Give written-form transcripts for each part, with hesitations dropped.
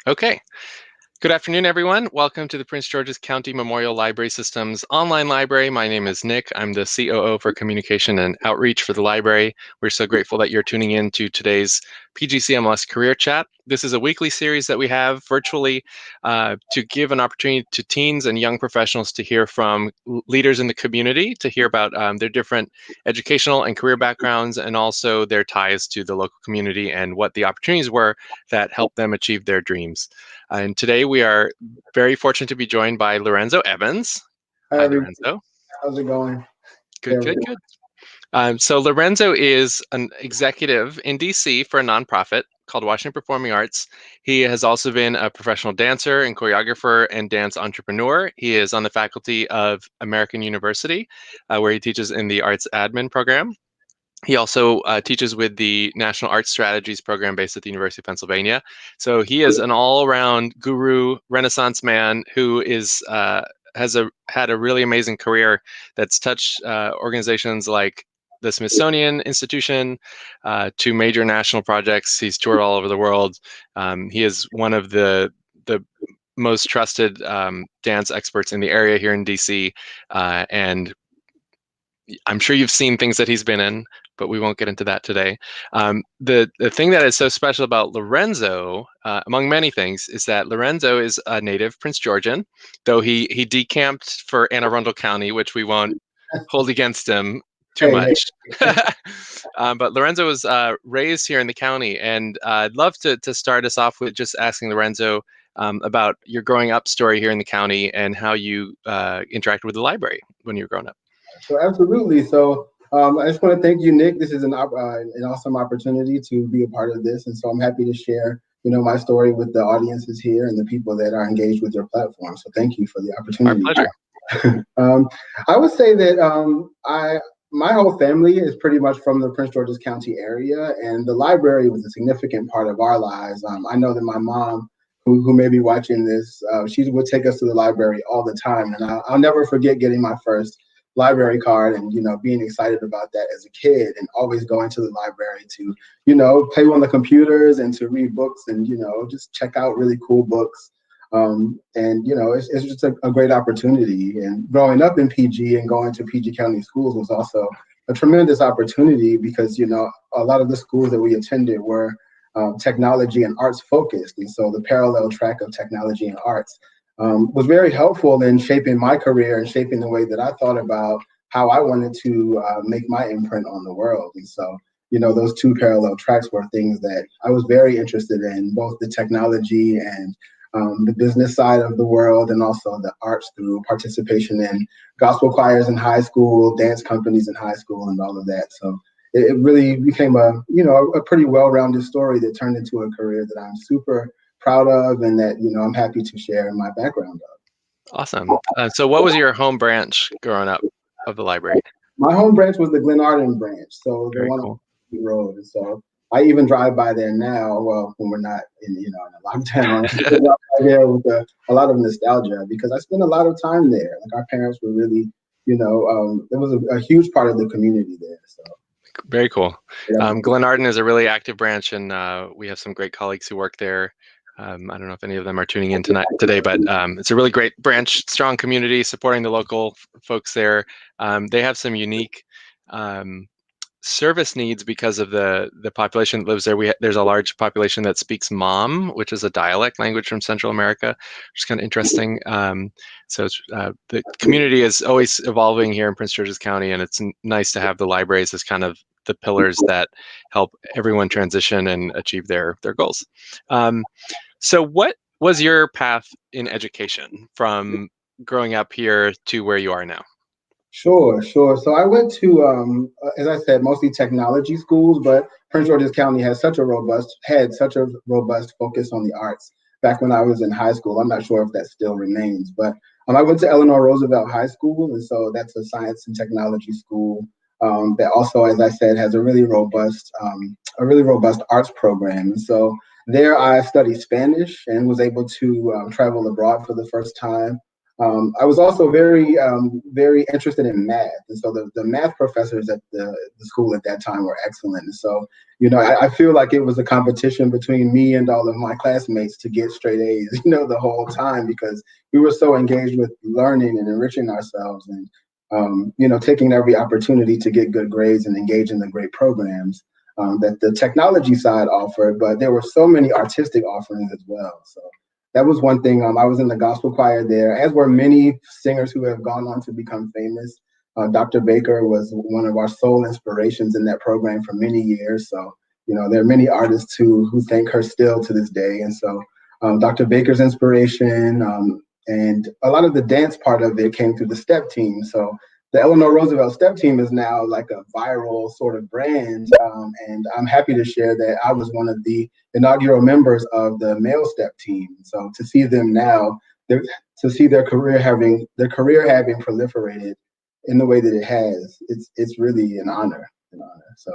Okay. Good afternoon, everyone. Welcome to the Prince George's County Memorial Library System's online library. My name is Nick. I'm the COO for Communication and Outreach for the library. We're so grateful that you're tuning in to today's PGCMLS Career Chat. This is a weekly series that we have virtually to give an opportunity to teens and young professionals to hear from leaders in the community, to hear about their different educational and career backgrounds, and also their ties to the local community and what the opportunities were that helped them achieve their dreams. And today we are very fortunate to be joined by Lorenzo Evans. Hi, Hi, everybody. Lorenzo. How's it going? Good, good, good. So Lorenzo is an executive in DC for a nonprofit called Washington Performing Arts. He has also been a professional dancer and choreographer and dance entrepreneur. He is on the faculty of American University, where he teaches in the arts admin program. He also teaches with the National Arts Strategies program based at the University of Pennsylvania. So he is an all-around guru, Renaissance man who is had a really amazing career that's touched organizations like the Smithsonian Institution to major national projects. He's toured all over the world. He is one of the most trusted dance experts in the area here in DC, and I'm sure you've seen things that he's been in, but we won't get into that today. The thing that is so special about Lorenzo, among many things, is that Lorenzo is a native Prince Georgian, though he decamped for Anne Arundel County, which we won't hold against him too much. But Lorenzo was raised here in the county, and I'd love to start us off with just asking Lorenzo about your growing up story here in the county and how you interacted with the library when you were growing up. So absolutely. So I just want to thank you, Nick. This is an awesome opportunity to be a part of this, and so I'm happy to share, my story with the audiences here and the people that are engaged with your platform. So thank you for the opportunity. Our pleasure. I would say that my whole family is pretty much from the Prince George's County area, and the library was a significant part of our lives. I know that my mom, who may be watching this, she would take us to the library all the time, and I'll never forget getting my first library card and being excited about that as a kid, and always going to the library to play on the computers and to read books and just check out really cool books. And it's just a great opportunity. And growing up in PG and going to PG County schools was also a tremendous opportunity because a lot of the schools that we attended were technology and arts focused, and so the parallel track of technology and arts was very helpful in shaping my career and shaping the way that I thought about how I wanted to make my imprint on the world. And so, those two parallel tracks were things that I was very interested in, both the technology and the business side of the world, and also the arts through participation in gospel choirs in high school, dance companies in high school, and all of that. So it really became a pretty well-rounded story that turned into a career that I'm super proud of, and that I'm happy to share my background of. Awesome. So what was your home branch growing up of the library? My home branch was the Glenarden branch, so the Very one cool. on the road. And so I even drive by there now. Well, when we're not in in a lockdown, I drive by there with a lot of nostalgia because I spent a lot of time there. Like, our parents were really, it was a huge part of the community there. So. Very cool. Glenarden is a really active branch, and we have some great colleagues who work there. I don't know if any of them are tuning in today, but it's a really great branch, strong community supporting the local folks there. They have some unique service needs because of the population that lives there. There's a large population that speaks Mam, which is a dialect language from Central America, which is kind of interesting. So it's, the community is always evolving here in Prince George's County, and it's nice to have the libraries as kind of the pillars that help everyone transition and achieve their goals. So what was your path in education from growing up here to where you are now? Sure. So I went to, as I said, mostly technology schools, but Prince George's County had such a robust focus on the arts back when I was in high school. I'm not sure if that still remains, but I went to Eleanor Roosevelt High School, and so that's a science and technology school that also, as I said, has a really robust arts program. And so there I studied Spanish and was able to travel abroad for the first time. I was also very interested in math, and so the math professors at the school at that time were excellent. And so I feel like it was a competition between me and all of my classmates to get straight A's, the whole time, because we were so engaged with learning and enriching ourselves and, taking every opportunity to get good grades and engage in the great programs that the technology side offered. But there were so many artistic offerings as well. So that was one thing. I was in the gospel choir there, as were many singers who have gone on to become famous. Dr. Baker was one of our sole inspirations in that program for many years. So, there are many artists who thank her still to this day. And so Dr. Baker's inspiration and a lot of the dance part of it came through the STEP team. So the Eleanor Roosevelt STEP team is now like a viral sort of brand. And I'm happy to share that I was one of the inaugural members of the male STEP team. So to see them now, to see their career having proliferated in the way that it has, it's really an honor. So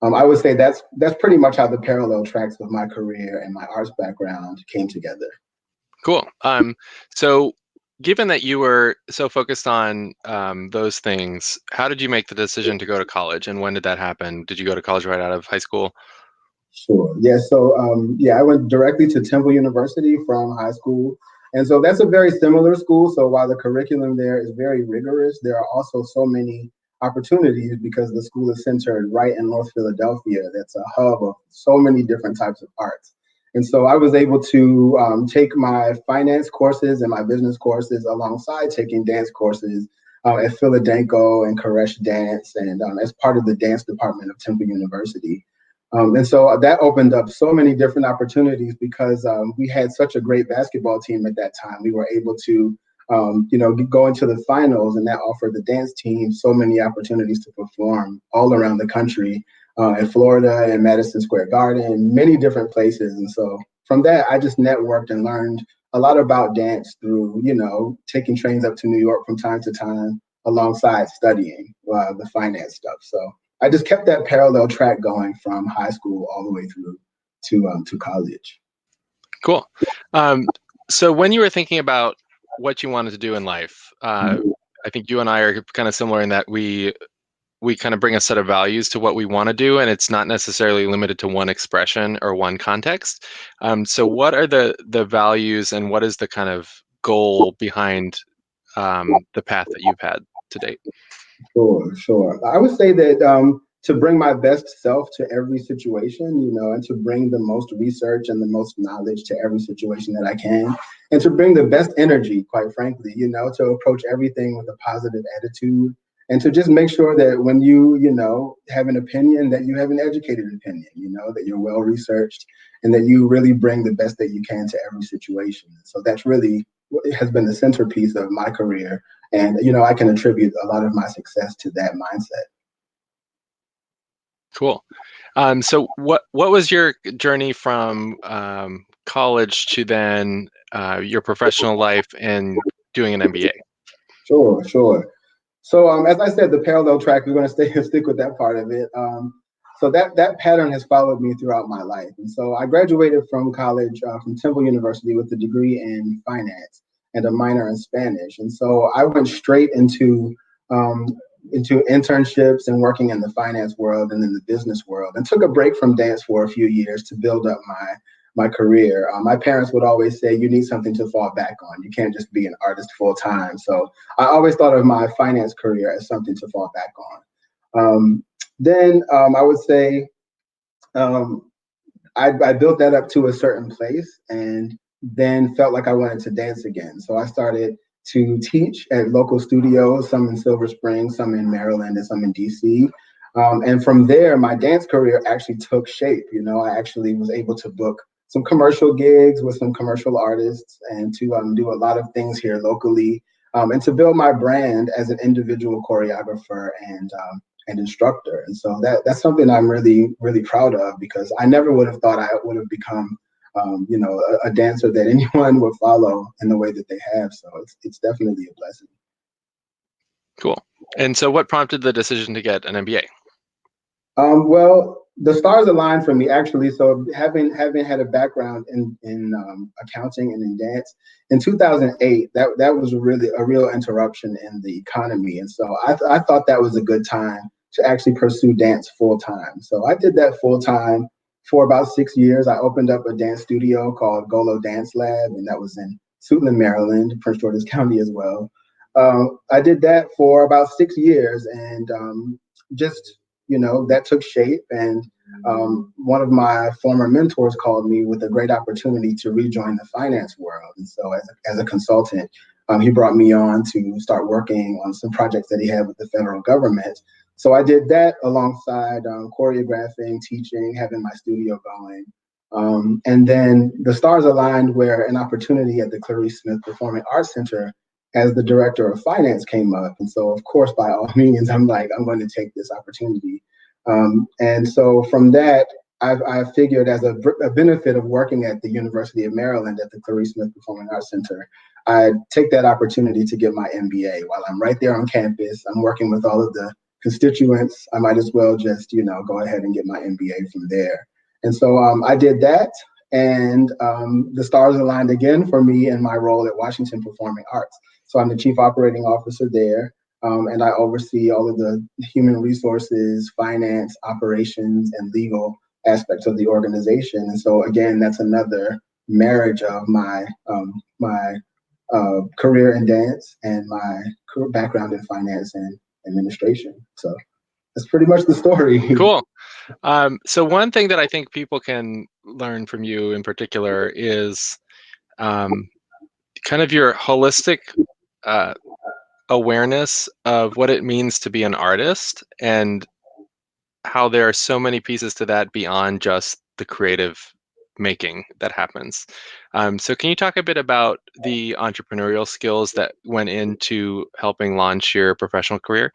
I would say that's pretty much how the parallel tracks of my career and my arts background came together. Cool. So given that you were so focused on those things, how did you make the decision to go to college, and when did that happen? Did you go to college right out of high school? Sure. Yeah. So I went directly to Temple University from high school. And so that's a very similar school. So while the curriculum there is very rigorous, there are also so many opportunities because the school is centered right in North Philadelphia. That's a hub of so many different types of arts. And so I was able to take my finance courses and my business courses alongside taking dance courses at Philadelphia and Koresh Dance and as part of the dance department of Temple University. And so that opened up so many different opportunities because we had such a great basketball team at that time. We were able to, go into the finals, and that offered the dance team so many opportunities to perform all around the country, in Florida and Madison Square Garden, many different places. And so from that, I just networked and learned a lot about dance through, taking trains up to New York from time to time alongside studying the finance stuff. So I just kept that parallel track going from high school all the way through to college. Cool. So when you were thinking about what you wanted to do in life, I think you and I are kind of similar in that we kind of bring a set of values to what we want to do, and it's not necessarily limited to one expression or one context. So what are the values, and what is the kind of goal behind the path that you've had to date? Sure. I would say that to bring my best self to every situation, and to bring the most research and the most knowledge to every situation that I can, and to bring the best energy, quite frankly, to approach everything with a positive attitude, and to just make sure that when you have an opinion, that you have an educated opinion, that you're well researched, and that you really bring the best that you can to every situation. So that's really what has been the centerpiece of my career. And, I can attribute a lot of my success to that mindset. Cool. So what was your journey from college to then your professional life and doing an MBA? Sure. So as I said, the parallel track, we're going to stick with that part of it. So that pattern has followed me throughout my life. And so I graduated from college from Temple University with a degree in finance and a minor in Spanish. And so I went straight into internships and working in the finance world and in the business world, and took a break from dance for a few years to build up my career. My parents would always say, you need something to fall back on. You can't just be an artist full time. So I always thought of my finance career as something to fall back on. Then I would say I built that up to a certain place, and then felt like I wanted to dance again. So I started to teach at local studios, some in Silver Spring, some in Maryland, and some in DC. And from there, my dance career actually took shape. I actually was able to book some commercial gigs with some commercial artists, and to do a lot of things here locally, and to build my brand as an individual choreographer and instructor. And so that's something I'm really, really proud of, because I never would have thought I would have become a dancer that anyone would follow in the way that they have. So it's definitely a blessing. Cool. And so what prompted the decision to get an MBA? Well, the stars aligned for me, actually. So having had a background in accounting and in dance, in 2008, that was really a real interruption in the economy. And so I thought that was a good time to actually pursue dance full time. So I did that full time for about 6 years. I opened up a dance studio called Golo Dance Lab, and that was in Suitland, Maryland, Prince George's County as well. I did that for about 6 years, and just that took shape. And one of my former mentors called me with a great opportunity to rejoin the finance world. And so, as a consultant, he brought me on to start working on some projects that he had with the federal government. So I did that alongside choreographing, teaching, having my studio going. And then the stars aligned where an opportunity at the Clarice Smith Performing Arts Center as the director of finance came up. And so, of course, by all means, I'm like, I'm going to take this opportunity. And so from that, I figured as a benefit of working at the University of Maryland at the Clarice Smith Performing Arts Center, I'd take that opportunity to get my MBA. While I'm right there on campus, I'm working with all of the constituents, I might as well just, go ahead and get my MBA from there. And so I did that, and the stars aligned again for me in my role at Washington Performing Arts. So I'm the chief operating officer there, and I oversee all of the human resources, finance, operations, and legal aspects of the organization. And so again, that's another marriage of my career in dance and my background in finance and administration. So that's pretty much the story. Cool. So one thing that I think people can learn from you in particular is kind of your holistic awareness of what it means to be an artist and how there are so many pieces to that beyond just the creative making that happens. So can you talk a bit about the entrepreneurial skills that went into helping launch your professional career?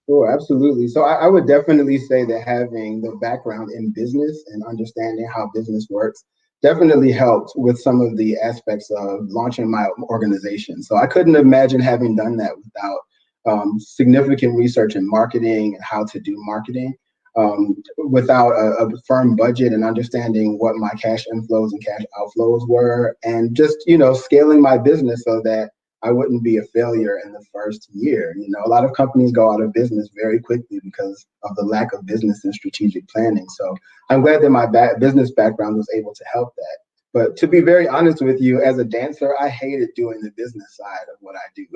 Sure, absolutely. So I would definitely say that having the background in business and understanding how business works definitely helped with some of the aspects of launching my organization. So I couldn't imagine having done that without significant research in marketing and how to do marketing, without a firm budget and understanding what my cash inflows and cash outflows were, and just, scaling my business so that I wouldn't be a failure in the first year. A lot of companies go out of business very quickly because of the lack of business and strategic planning. So I'm glad that my business background was able to help that. But to be very honest with you, as a dancer, I hated doing the business side of what I do.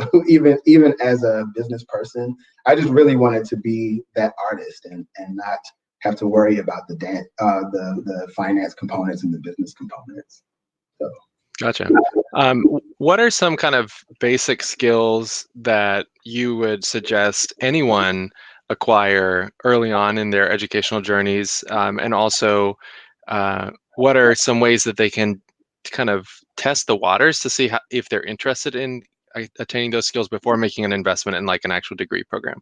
even as a business person, I just really wanted to be that artist and not have to worry about the finance components and the business components. So. Gotcha. What are some kind of basic skills that you would suggest anyone acquire early on in their educational journeys? And also, what are some ways that they can kind of test the waters to see if they're interested in attaining those skills before making an investment in like an actual degree program?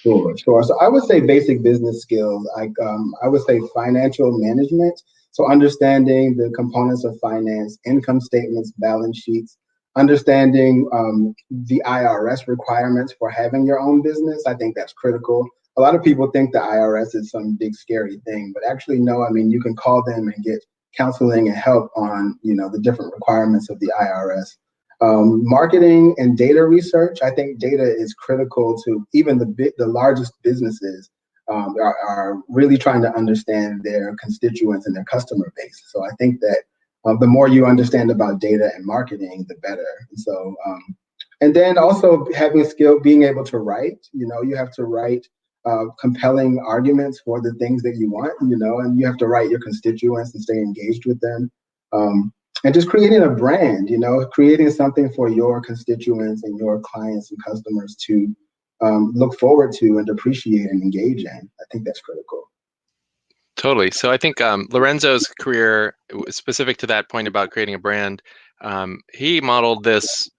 Sure. So I would say basic business skills. I would say financial management. So understanding the components of finance, income statements, balance sheets, understanding the IRS requirements for having your own business. I think that's critical. A lot of people think the IRS is some big scary thing, but actually no. I mean, you can call them and get counseling and help on the different requirements of the IRS. Marketing and data research. I think data is critical to even the largest businesses are really trying to understand their constituents and their customer base. So I think that the more you understand about data and marketing, the better. And so, and then also having skill, being able to write. You have to write compelling arguments for the things that you want. And you have to write your constituents and stay engaged with them. And just creating a brand, creating something for your constituents and your clients and customers to look forward to and appreciate and engage in. I think that's critical. Totally. So I think Lorenzo's career, specific to that point about creating a brand, he modeled this,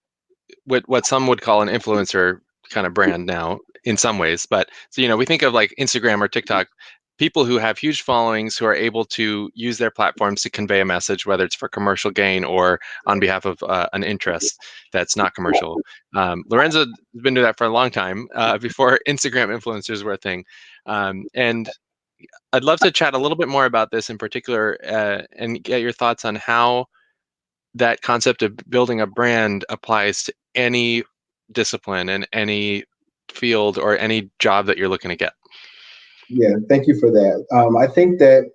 what some would call an influencer kind of brand now in some ways. But so, we think of like Instagram or TikTok, people who have huge followings who are able to use their platforms to convey a message, whether it's for commercial gain or on behalf of an interest that's not commercial. Lorenzo has been doing that for a long time, before Instagram influencers were a thing. And I'd love to chat a little bit more about this in particular, and get your thoughts on how that concept of building a brand applies to any discipline and any field or any job that you're looking to get? Yeah, thank you for that. I think that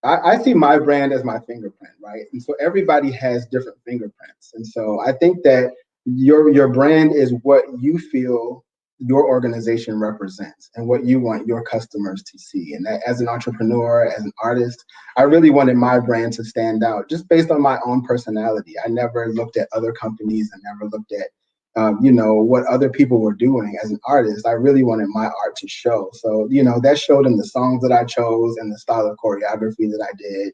I see my brand as my fingerprint, right? And so everybody has different fingerprints. And so I think that your brand is what you feel your organization represents and what you want your customers to see. And that, as an entrepreneur, as an artist, I really wanted my brand to stand out just based on my own personality. I never looked at other companies. I never looked at what other people were doing. As an artist, I really wanted my art to show. So, that showed in the songs that I chose and the style of choreography that I did,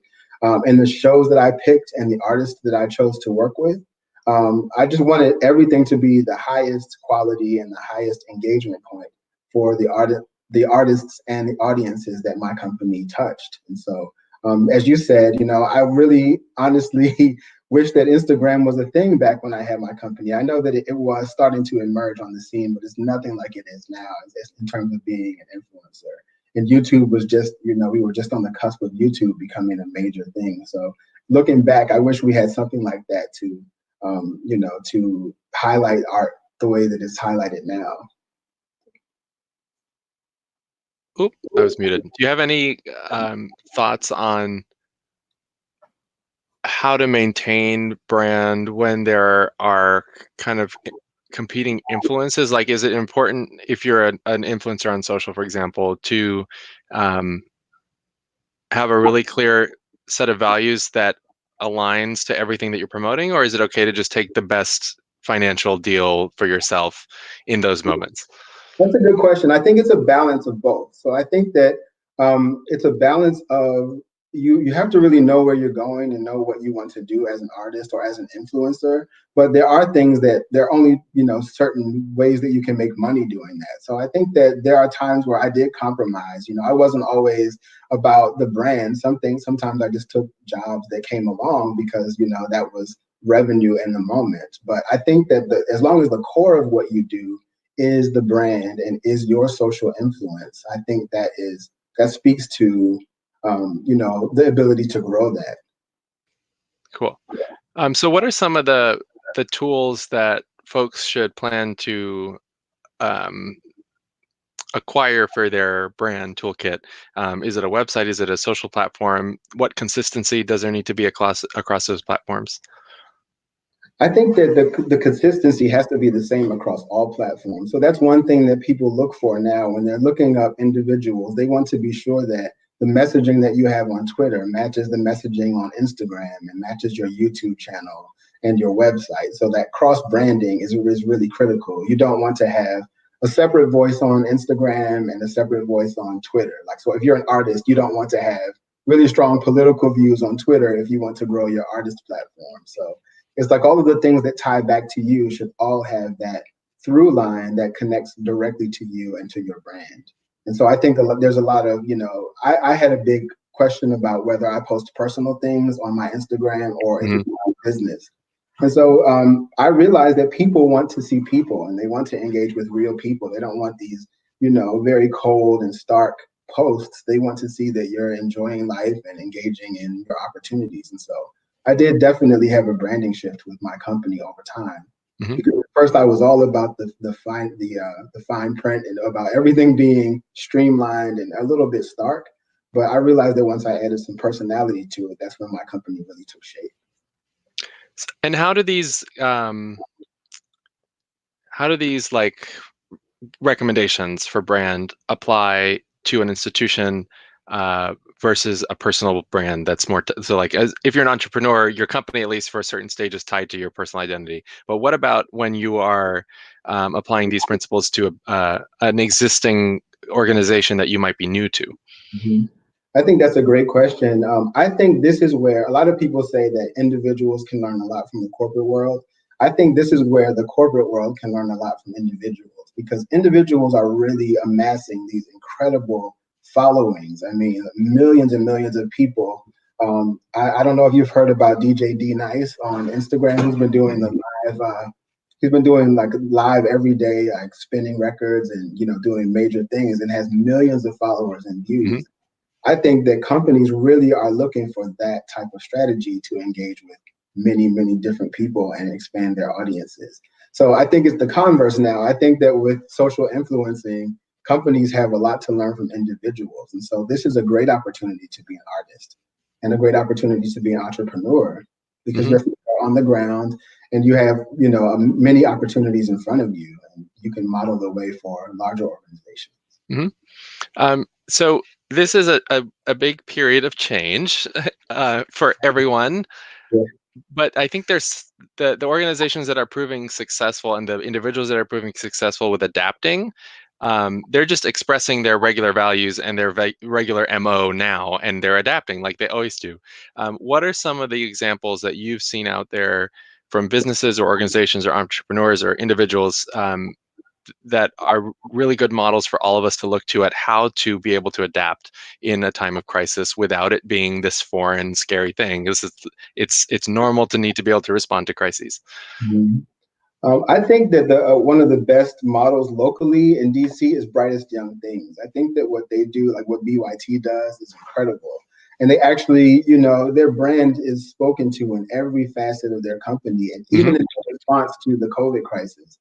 and the shows that I picked and the artists that I chose to work with. I just wanted everything to be the highest quality and the highest engagement point for the artists and the audiences that my company touched. And so, as you said, I really honestly wish that Instagram was a thing back when I had my company. I know that it was starting to emerge on the scene, but it's nothing like it is now in terms of being an influencer. And YouTube was just, we were just on the cusp of YouTube becoming a major thing. So looking back, I wish we had something like that to highlight art the way that it's highlighted now. Oop, I was muted. Do you have any thoughts on how to maintain brand when there are kind of competing influences? Like, is it important if you're an influencer on social, for example, to have a really clear set of values that aligns to everything that you're promoting, or is it okay to just take the best financial deal for yourself in those moments? That's a good question. I think it's a balance of both. So I think that it's a balance of you have to really know where you're going and know what you want to do as an artist or as an influencer. But there are things that there are only, certain ways that you can make money doing that. So I think that there are times where I did compromise. I wasn't always about the brand. Sometimes I just took jobs that came along because, that was revenue in the moment. But I think that as long as the core of what you do is the brand and is your social influence, I think that speaks to the ability to grow that. Cool. So what are some of the tools that folks should plan to acquire for their brand toolkit? Is it a website? Is it a social platform? What consistency does there need to be across those platforms? I think that the consistency has to be the same across all platforms. So that's one thing that people look for now when they're looking up individuals. They want to be sure that the messaging that you have on Twitter matches the messaging on Instagram and matches your YouTube channel and your website. So that cross branding is really critical. You don't want to have a separate voice on Instagram and a separate voice on Twitter. Like, so if you're an artist, you don't want to have really strong political views on Twitter if you want to grow your artist platform. So it's like all of the things that tie back to you should all have that through line that connects directly to you and to your brand. And so I think there's a lot of, I had a big question about whether I post personal things on my Instagram or if it's my business. And so I realized that people want to see people and they want to engage with real people. They don't want these, very cold and stark posts. They want to see that you're enjoying life and engaging in your opportunities. And so I did definitely have a branding shift with my company over time. Mm-hmm. Because at first I was all about the fine print and about everything being streamlined and a little bit stark. But I realized that once I added some personality to it, that's when my company really took shape. And how do these like recommendations for brand apply to an institution versus a personal brand that's more so like if you're an entrepreneur, your company, at least for a certain stage, is tied to your personal identity. But what about when you are applying these principles to an existing organization that you might be new to? Mm-hmm. I think that's a great question. I think this is where a lot of people say that individuals can learn a lot from the corporate world. I think this is where the corporate world can learn a lot from individuals, because individuals are really amassing these incredible followings. I mean, millions and millions of people. I don't know if you've heard about DJ D Nice on Instagram, who's been doing the live. He's been doing like live every day, like spinning records and doing major things, and has millions of followers and views. Mm-hmm. I think that companies really are looking for that type of strategy to engage with many, many different people and expand their audiences. So I think it's the converse now. I think that with social influencing, companies have a lot to learn from individuals. And so this is a great opportunity to be an artist and a great opportunity to be an entrepreneur because Hmm. you're on the ground and you have, many opportunities in front of you, and you can model the way for larger organizations. Hmm. So this is a big period of change for everyone. Yeah. But I think there's the organizations that are proving successful and the individuals that are proving successful with adapting. They're just expressing their regular values and their regular MO now, and they're adapting like they always do. What are some of the examples that you've seen out there from businesses or organizations or entrepreneurs or individuals that are really good models for all of us to look to at how to be able to adapt in a time of crisis without it being this foreign, scary thing? It's normal to need to be able to respond to crises. Mhm. I think that one of the best models locally in DC is Brightest Young Things. I think that what they do, like what BYT does, is incredible. And they actually, their brand is spoken to in every facet of their company, and Hmm. even in response to the COVID crisis.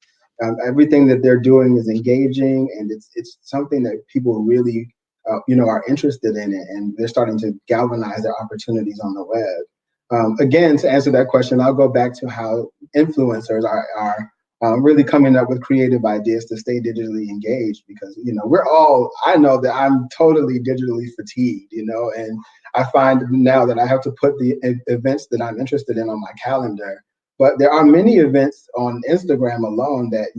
Everything that they're doing is engaging, and it's something that people really, are interested in it, and they're starting to galvanize their opportunities on the web. Again, to answer that question, I'll go back to how influencers are really coming up with creative ideas to stay digitally engaged, because I know that I'm totally digitally fatigued, and I find now that I have to put the events that I'm interested in on my calendar. But there are many events on Instagram alone that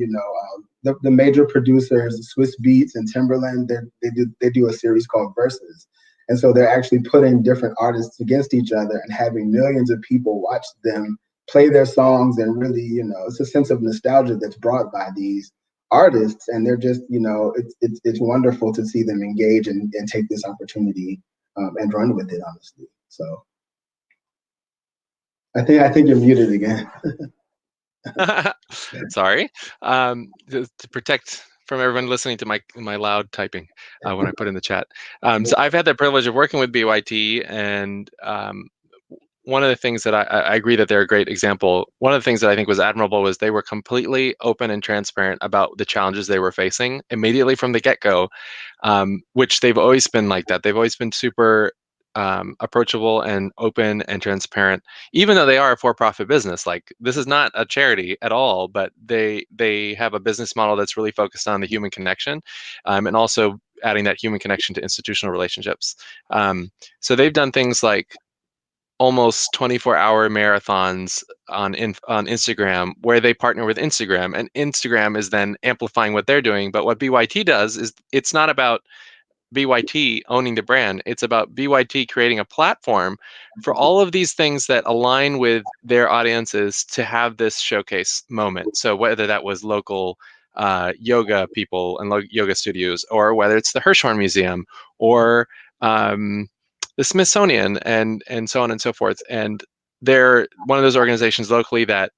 the major producers, Swiss Beats and Timberland, they do a series called Versus. And so they're actually putting different artists against each other and having millions of people watch them play their songs. And really, it's a sense of nostalgia that's brought by these artists. And they're just, it's wonderful to see them engage and take this opportunity and run with it, honestly. So I think you're muted again. Sorry. To protect from everyone listening to my loud typing when I put in the chat. So I've had the privilege of working with BYT, and one of the things that I agree that they're a great example. One of the things that I think was admirable was they were completely open and transparent about the challenges they were facing immediately from the get-go, which they've always been like that. They've always been super approachable and open and transparent, even though they are a for-profit business. Like, this is not a charity at all, but they have a business model that's really focused on the human connection, and also adding that human connection to institutional relationships. So they've done things like almost 24-hour marathons on Instagram, where they partner with Instagram, and Instagram is then amplifying what they're doing. But what BYT does is, it's not about BYT owning the brand. It's about BYT creating a platform for all of these things that align with their audiences to have this showcase moment. So whether that was local yoga people and yoga studios, or whether it's the Hirshhorn Museum, or um, the Smithsonian, and so on and so forth. And they're one of those organizations locally that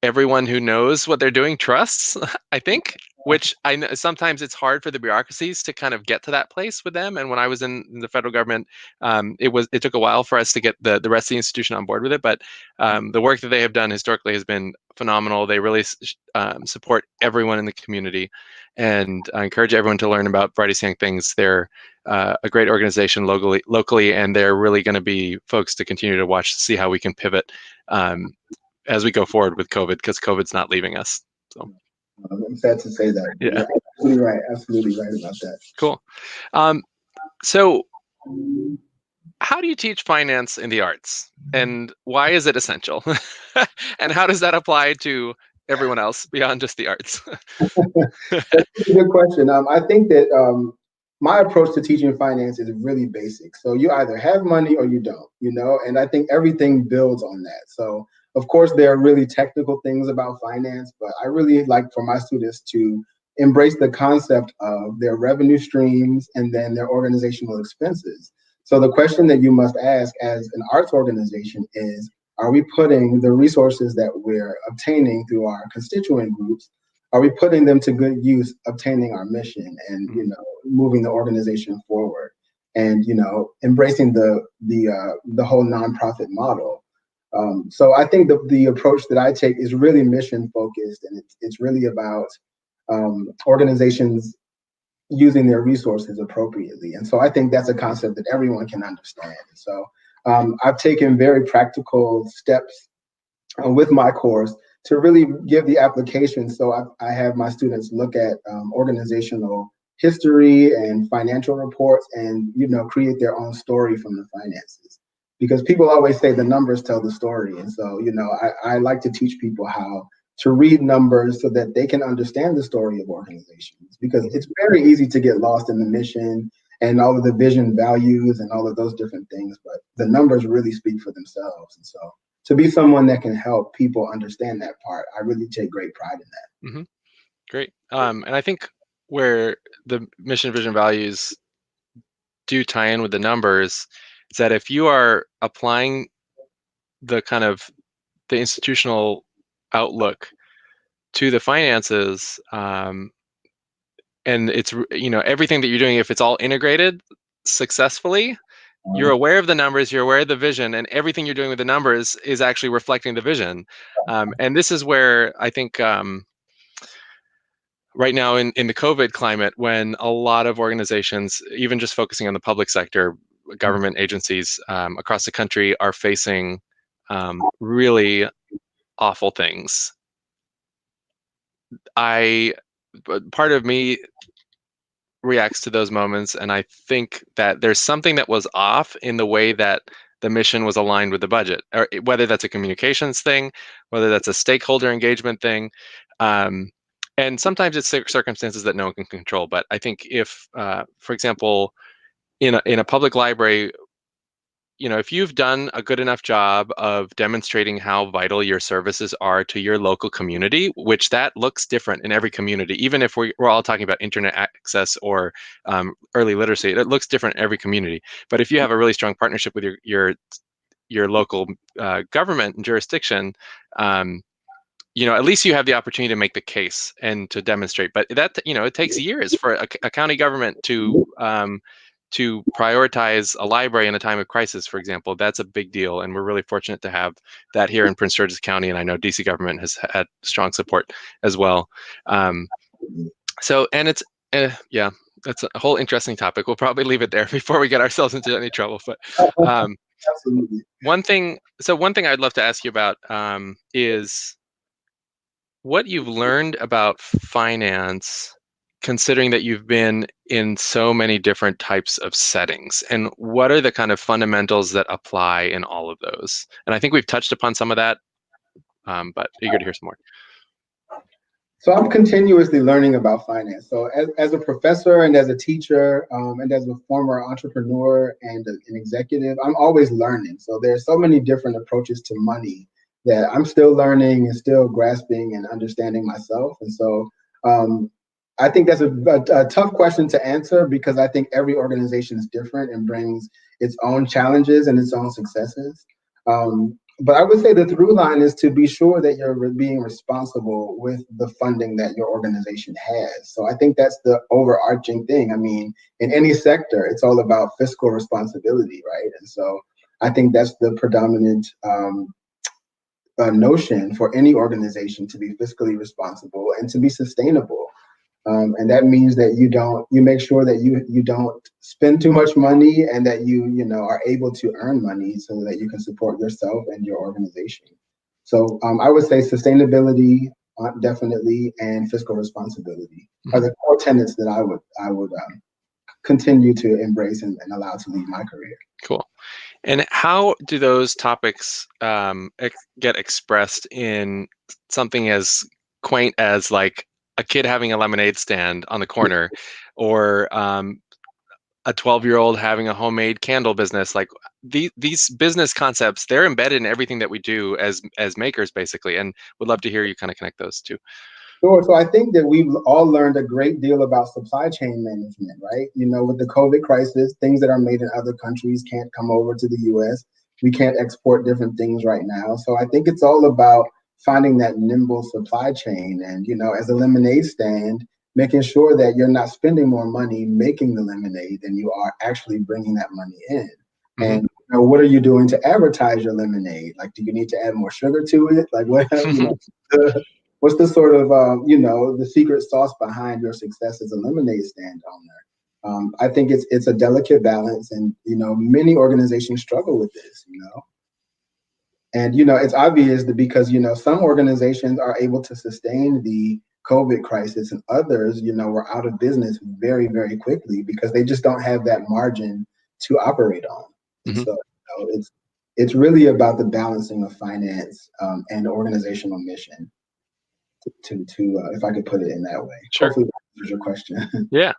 everyone who knows what they're doing trusts, I think, which I know sometimes it's hard for the bureaucracies to kind of get to that place with them. And when I was in the federal government, it took a while for us to get the rest of the institution on board with it. But the work that they have done historically has been phenomenal. They really support everyone in the community, and I encourage everyone to learn about Brightest Young Things. They're a great organization locally, and they're really going to be folks to continue to watch to see how we can pivot as we go forward with COVID, because COVID's not leaving us. So I'm sad to say that. yeah, You're absolutely right. Absolutely right about that. cool. So how do you teach finance in the arts, and why is it essential? And how does that apply to everyone else beyond just the arts? That's a good question. I think that my approach to teaching finance is really basic. So you either have money or you don't, and I think everything builds on that. So of course there are really technical things about finance, but I really like for my students to embrace the concept of their revenue streams and then their organizational expenses. So the question that you must ask as an arts organization is, are we putting the resources that we're obtaining through our constituent groups, are we putting them to good use, obtaining our mission and moving the organization forward, and embracing the whole nonprofit model? So I think the approach that I take is really mission focused, and it's really about organizations using their resources appropriately. And so I think that's a concept that everyone can understand. And so I've taken very practical steps with my course to really give the application. So I have my students look at organizational history and financial reports, and create their own story from the finances. Because people always say the numbers tell the story, and so I like to teach people how to read numbers so that they can understand the story of organizations. Because it's very easy to get lost in the mission and all of the vision, values, and all of those different things, but the numbers really speak for themselves. And so to be someone that can help people understand that part, I really take great pride in that. Mm-hmm. Great. And I think where the mission, vision, values do tie in with the numbers is that if you are applying the kind of the institutional outlook to the finances, and it's everything that you're doing, if it's all integrated successfully, you're aware of the numbers, you're aware of the vision, and everything you're doing with the numbers is actually reflecting the vision. And this is where I think right now in the COVID climate, when a lot of organizations, even just focusing on the public sector, government agencies across the country are facing really awful things. Part of me reacts to those moments, and I think that there's something that was off in the way that the mission was aligned with the budget, or whether that's a communications thing, whether that's a stakeholder engagement thing. And sometimes it's circumstances that no one can control. But I think if, for example, in a public library, if you've done a good enough job of demonstrating how vital your services are to your local community, which that looks different in every community, even if we're all talking about internet access or early literacy, it looks different in every community. But if you have a really strong partnership with your local government and jurisdiction, at least you have the opportunity to make the case and to demonstrate. But that, it takes years for a county government to prioritize a library in a time of crisis, for example. That's a big deal, and we're really fortunate to have that here in Prince George's County, and I know DC government has had strong support as well. And it's yeah, that's a whole interesting topic. We'll probably leave it there before we get ourselves into any trouble. But Absolutely. one thing I'd love to ask you about is what you've learned about finance, considering that you've been in so many different types of settings, and what are the kind of fundamentals that apply in all of those? And I think we've touched upon some of that, but eager to hear some more. So I'm continuously learning about finance. So as a professor and as a teacher and as a former entrepreneur and an executive, I'm always learning. So there's so many different approaches to money that I'm still learning and still grasping and understanding myself. And so I think that's a tough question to answer, because I think every organization is different and brings its own challenges and its own successes. But I would say the through line is to be sure that you're being responsible with the funding that your organization has. So I think that's the overarching thing. I mean, in any sector, it's all about fiscal responsibility, right? And so I think that's the predominant notion for any organization, to be fiscally responsible and to be sustainable. And that means that you make sure that you don't spend too much money, and that you are able to earn money so that you can support yourself and your organization. So I would say sustainability, definitely, and fiscal responsibility are the core tenets that I would continue to embrace and allow to lead my career. Cool. And how do those topics get expressed in something as quaint as like a kid having a lemonade stand on the corner, or a 12-year-old having a homemade candle business? Like these business concepts, they're embedded in everything that we do as makers, basically, and would love to hear you kind of connect those two. Sure. So I think that we've all learned a great deal about supply chain management, right? With the COVID crisis, things that are made in other countries can't come over to the US. We can't export different things right now. So I think it's all about finding that nimble supply chain, and, as a lemonade stand, making sure that you're not spending more money making the lemonade than you are actually bringing that money in. And what are you doing to advertise your lemonade? Like, do you need to add more sugar to it? Like, what, what's the sort of, the secret sauce behind your success as a lemonade stand owner? I think it's a delicate balance, and, many organizations struggle with this, And, it's obvious that because, some organizations are able to sustain the COVID crisis, and others, were out of business very, very quickly because they just don't have that margin to operate on. And so it's really about the balancing of finance and organizational mission. To if I could put it in that way. Sure. Hopefully that answers your question. Yeah.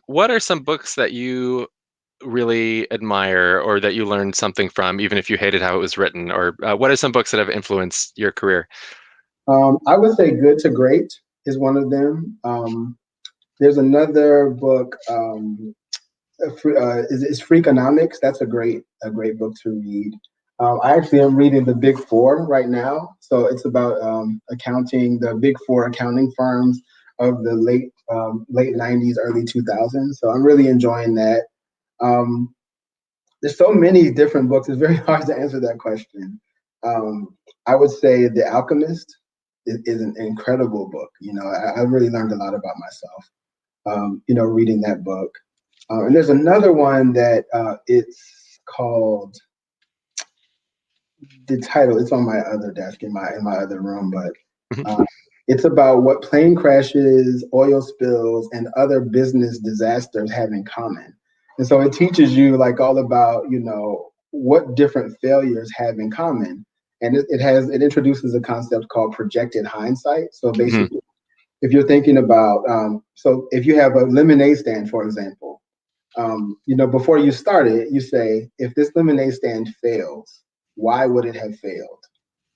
What are some books that you really admire or that you learned something from, even if you hated how it was written? Or what are some books that have influenced your career? I would say Good to Great is one of them. There's another book, is Freakonomics. That's a great book to read. I actually am reading The Big Four right now. So it's about accounting, the Big Four accounting firms of the late 90s, early 2000s. So I'm really enjoying that. There's so many different books. It's very hard to answer that question. I would say The Alchemist is an incredible book. I really learned a lot about myself, reading that book. And there's another one that it's called, the title, it's on my other desk in my other room, but it's about what plane crashes, oil spills, and other business disasters have in common. And so it teaches you like all about, what different failures have in common. And it introduces a concept called projected hindsight. So basically, if you're thinking about, so if you have a lemonade stand, for example, before you start it, you say, if this lemonade stand fails, why would it have failed?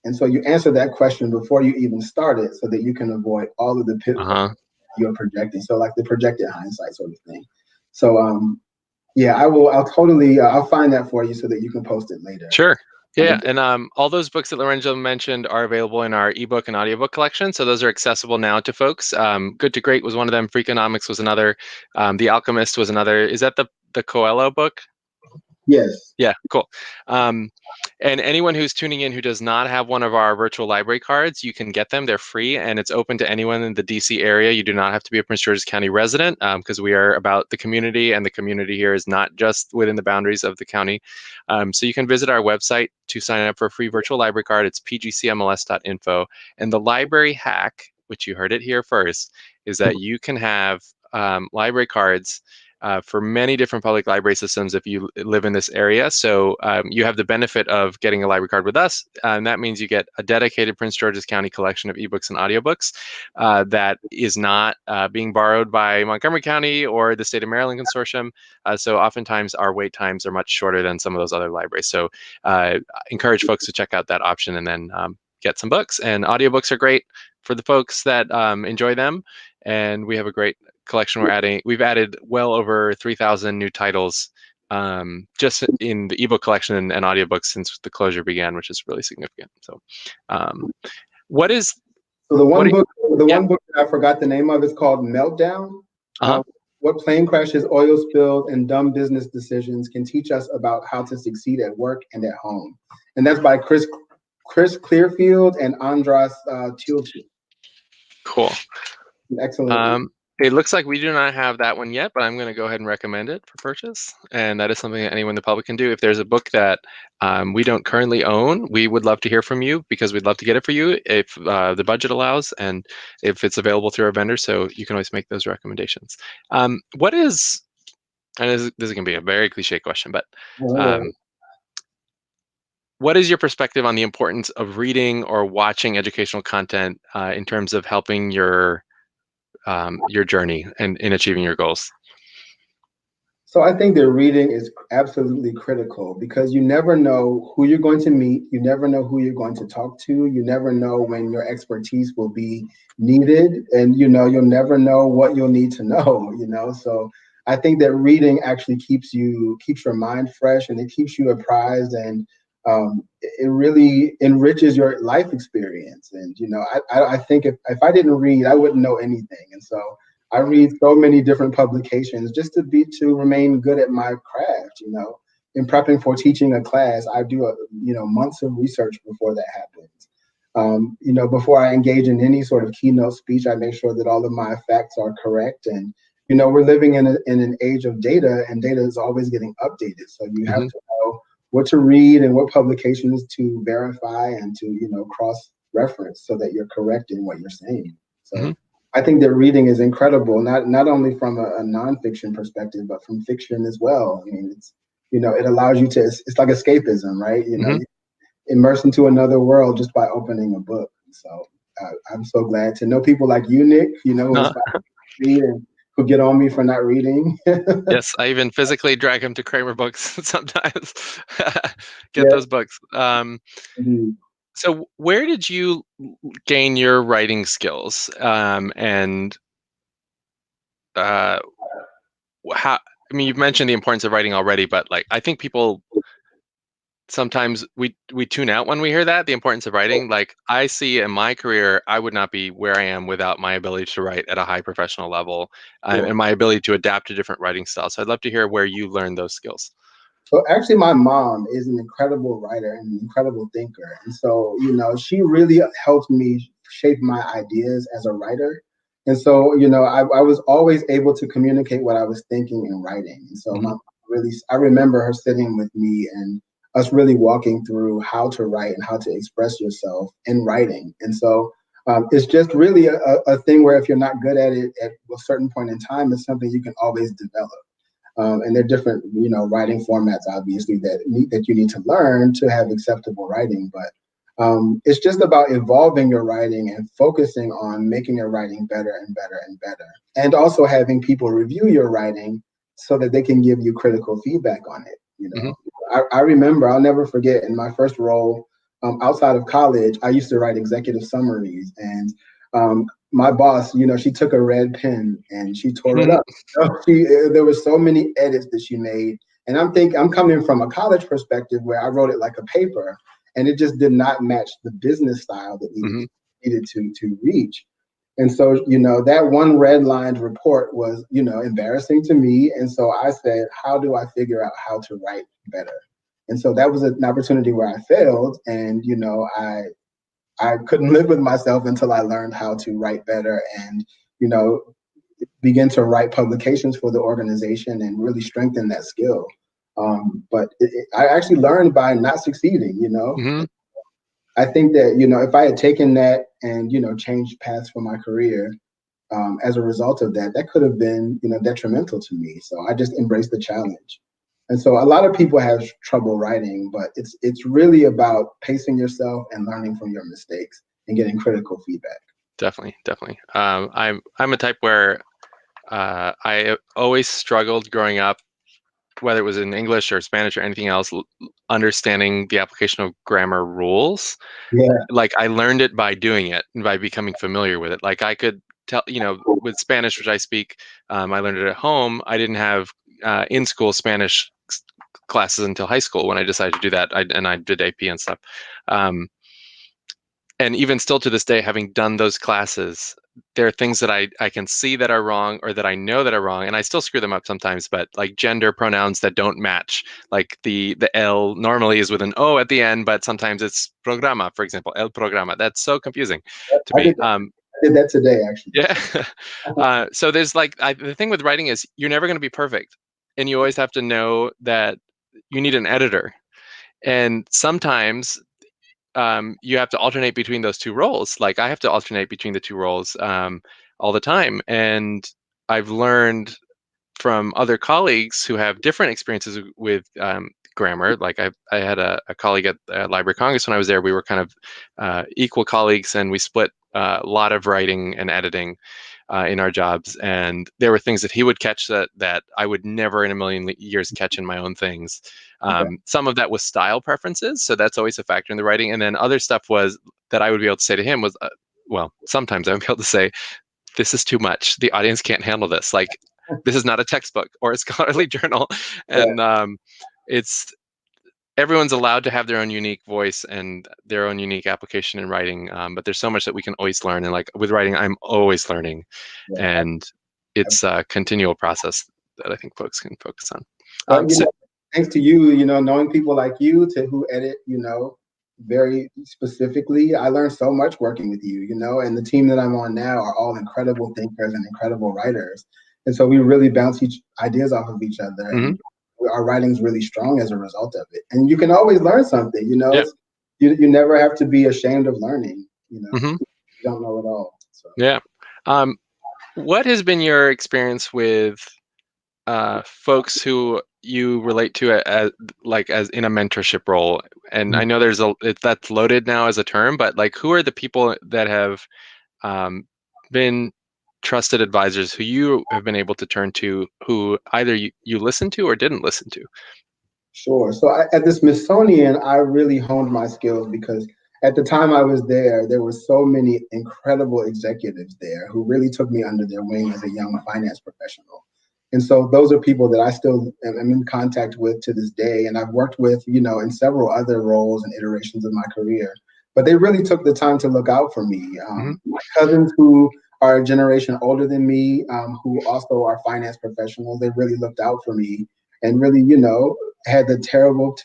And so you answer that question before you even start it so that you can avoid all of the pitfalls you're projecting. So like the projected hindsight sort of thing. So I'll find that for you so that you can post it later. Sure. Yeah, and all those books that Lorenzo mentioned are available in our ebook and audiobook collection. So those are accessible now to folks. Good to Great was one of them. Freakonomics was another. The Alchemist was another. Is that the Coelho book? Yes. Yeah, cool. And anyone who's tuning in who does not have one of our virtual library cards, you can get them. They're free, and it's open to anyone in the DC area. You do not have to be a Prince George's County resident because we are about the community, and the community here is not just within the boundaries of the county. So you can visit our website to sign up for a free virtual library card. It's pgcmls.info. And the library hack, which you heard it here first, is that you can have library cards for many different public library systems if you live in this area. So you have the benefit of getting a library card with us, and that means you get a dedicated Prince George's County collection of ebooks and audiobooks that is not being borrowed by Montgomery County or the State of Maryland Consortium. So oftentimes our wait times are much shorter than some of those other libraries. So I encourage folks to check out that option and then get some books. And audiobooks are great for the folks that enjoy them. And we have a great collection we've added well over 3,000 new titles just in the ebook collection and audiobooks since the closure began, which is really significant. So what is the one book that I forgot the name of is called Meltdown. What plane crashes, oil spills, and dumb business decisions can teach us about how to succeed at work and at home. And that's by Chris Clearfield and Andras Toolkit. Cool. Excellent. It looks like we do not have that one yet, but I'm going to go ahead and recommend it for purchase. And that is something that anyone in the public can do. If there's a book that we don't currently own, we would love to hear from you because we'd love to get it for you if the budget allows and if it's available through our vendors. So you can always make those recommendations. What is, and this is going to be a very cliche question, but what is your perspective on the importance of reading or watching educational content in terms of helping your journey and in achieving your goals? So I think that reading is absolutely critical because you never know who you're going to meet. You never know who you're going to talk to. You never know when your expertise will be needed. And, you'll never know what you'll need to know, So I think that reading actually keeps your mind fresh and it keeps you apprised, and it really enriches your life experience. And, I think if I didn't read, I wouldn't know anything. And so I read so many different publications just to remain good at my craft, in prepping for teaching a class, I do months of research before that happens. Before I engage in any sort of keynote speech, I make sure that all of my facts are correct. And we're living in an age of data, and data is always getting updated. So you have to know what to read and what publications to verify and to cross-reference so that you're correct in what you're saying. So I think that reading is incredible, not only from a nonfiction perspective, but from fiction as well. I mean, it allows you to, it's like escapism, right? You immerse into another world just by opening a book. So I'm so glad to know people like you, Nick, who inspire me and who get on me for not reading. Yes, I even physically drag him to Kramer books sometimes. Get those books. So where did you gain your writing skills? And how, I mean, you've mentioned the importance of writing already, but like, I think people sometimes we tune out when we hear that, the importance of writing. Like I see in my career, I would not be where I am without my ability to write at a high professional level, and my ability to adapt to different writing styles. So I'd love to hear where you learned those skills. So actually, my mom is an incredible writer and an incredible thinker. And so, she really helped me shape my ideas as a writer. And so, I was always able to communicate what I was thinking in writing. And so I remember her sitting with me and us really walking through how to write and how to express yourself in writing. And so it's just really a thing where if you're not good at it at a certain point in time, it's something you can always develop. And there are different, writing formats, obviously, that you need to learn to have acceptable writing. But it's just about evolving your writing and focusing on making your writing better and better and better. And also having people review your writing so that they can give you critical feedback on it. I remember, I'll never forget, in my first role outside of college, I used to write executive summaries. And my boss, she took a red pen and she tore it up. There were so many edits that she made. And I'm coming from a college perspective where I wrote it like a paper, and it just did not match the business style that needed to reach. And so, that one redlined report was, embarrassing to me. And so I said, how do I figure out how to write better? And so that was an opportunity where I failed. And, I couldn't live with myself until I learned how to write better and, begin to write publications for the organization and really strengthen that skill. But I actually learned by not succeeding. I think that, if I had taken that and, changed paths for my career as a result of that, that could have been, detrimental to me. So I just embraced the challenge. And so a lot of people have trouble writing, but it's really about pacing yourself and learning from your mistakes and getting critical feedback. Definitely. I'm a type where I always struggled growing up, whether it was in English or Spanish or anything else, understanding the application of grammar rules. Like I learned it by doing it and by becoming familiar with it. Like I could tell, with Spanish, which I speak, I learned it at home. I didn't have in school Spanish classes until high school when I decided to do that. I did AP and stuff. And even still to this day, having done those classes, there are things that I can see that are wrong or that I know that are wrong, and I still screw them up sometimes, but like gender pronouns that don't match, like the L normally is with an O at the end, but sometimes it's programa, for example, el programa. That's so confusing to me. I did that today, actually. Yeah. So there's the thing with writing is you're never going to be perfect, and you always have to know that you need an editor. And sometimes you have to alternate between those two roles. Like I have to alternate between the two roles all the time. And I've learned from other colleagues who have different experiences with grammar. Like I had a colleague at Library of Congress when I was there. We were kind of equal colleagues, and we split a lot of writing and editing in our jobs. And there were things that he would catch that I would never in a million years catch in my own things. Some of that was style preferences, so that's always a factor in the writing. And then other stuff was that I would be able to say to him was, well, sometimes I would be able to say, this is too much. The audience can't handle this. Like, this is not a textbook or a scholarly journal. And it's everyone's allowed to have their own unique voice and their own unique application in writing. But there's so much that we can always learn. And like with writing, I'm always learning. And it's a continual process that I think folks can focus on. thanks to you, knowing people like you who edit, very specifically, I learned so much working with you, and the team that I'm on now are all incredible thinkers and incredible writers. And so we really bounce each ideas off of each other, Hmm. and our writing's really strong as a result of it. And you can always learn something, Yeah. you never have to be ashamed of learning, Hmm. you don't know it all. So Yeah. Um, what has been your experience with folks who you relate to as like as in a mentorship role? And I know that's loaded now as a term, but like who are the people that have um, been trusted advisors who you have been able to turn to, who either you listened to or didn't listen to? Sure. So at the Smithsonian, I really honed my skills because at the time I was there, there were so many incredible executives there who really took me under their wing as a young finance professional. And so those are people that I still am in contact with to this day. And I've worked with, in several other roles and iterations of my career. But they really took the time to look out for me. Hmm. My cousins who are a generation older than me, who also are finance professionals, they really looked out for me and really, had the terrible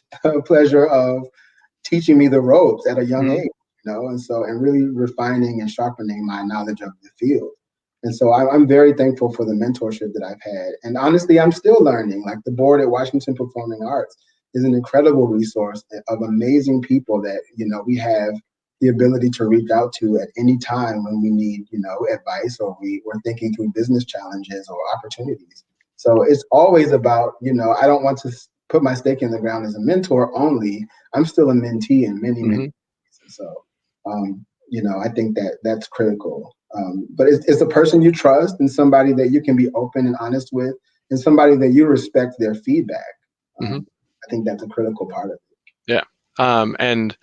pleasure of teaching me the ropes at a young Hmm. age, and really refining and sharpening my knowledge of the field. And so I'm very thankful for the mentorship that I've had. And honestly, I'm still learning. Like the board at Washington Performing Arts is an incredible resource of amazing people that, we have the ability to reach out to at any time when we need, advice or we're thinking through business challenges or opportunities. So it's always about, I don't want to put my stake in the ground as a mentor only. I'm still a mentee in many, many Hmm. ways. And so, I think that that's critical. But it's a person you trust and somebody that you can be open and honest with and somebody that you respect their feedback. Hmm. I think that's a critical part of it. Yeah. And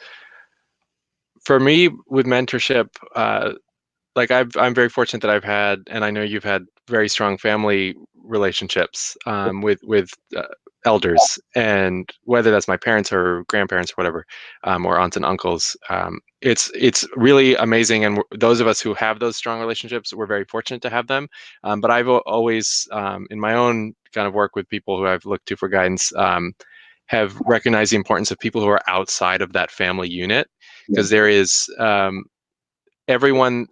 for me with mentorship, like I'm very fortunate that I've had, and I know you've had very strong family relationships with elders, and whether that's my parents or grandparents or whatever, or aunts and uncles. It's really amazing, and those of us who have those strong relationships, we're very fortunate to have them. But I've always, in my own kind of work with people who I've looked to for guidance, have recognized the importance of people who are outside of that family unit, Yeah. because there is everyone,